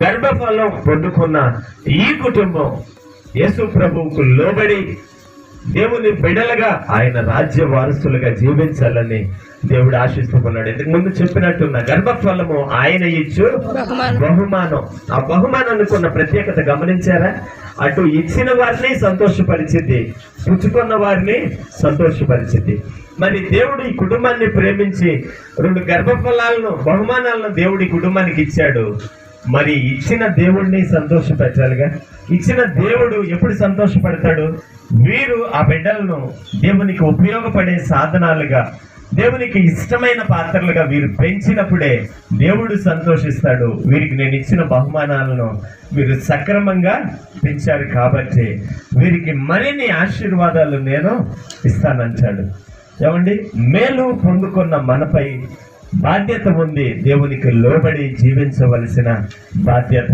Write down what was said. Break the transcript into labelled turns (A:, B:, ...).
A: గర్భఫలం పొందుకున్న ఈ కుటుంబం యేసు ప్రభువుకు లోబడి దేవుని బిడ్డలుగా ఆయన రాజ్య వారసులుగా జీవించాలని దేవుడు ఆశిస్తున్నాడు. ఇంతకు ముందు చెప్పినట్టున్న గర్భఫలము ఆయన ఇచ్చు బహుమానం. ఆ బహుమానానికి ఉన్న ప్రత్యేకత గమనించారా? అటు ఇచ్చిన వారిని సంతోషపరిచింది, పుచ్చుకున్న వారిని సంతోషపరిచింది. మరి దేవుడు ఈ కుటుంబాన్ని ప్రేమించి 2 గర్భఫలాలను బహుమానాలను దేవుడు ఈ కుటుంబానికి ఇచ్చాడు. మరి ఇచ్చిన దేవుడిని సంతోషపెట్టాలిగా. ఇచ్చిన దేవుడు ఎప్పుడు సంతోషపడతాడు? వీరు ఆ బిడ్డలను దేవునికి ఉపయోగపడే సాధనాలుగా, దేవునికి ఇష్టమైన పాత్రలుగా వీరు పెంచినప్పుడే దేవుడు సంతోషిస్తాడు. వీరికి నేను ఇచ్చిన బహుమానాలను వీరు సక్రమంగా పెంచారు కాబట్టి వీరికి మరిన్ని ఆశీర్వాదాలు నేను ఇస్తానంటాడు. ఏమండి, మేలు పొందుకున్న మనపై బాధ్యత ఉంది. దేవునికి లోబడి జీవించవలసిన బాధ్యత.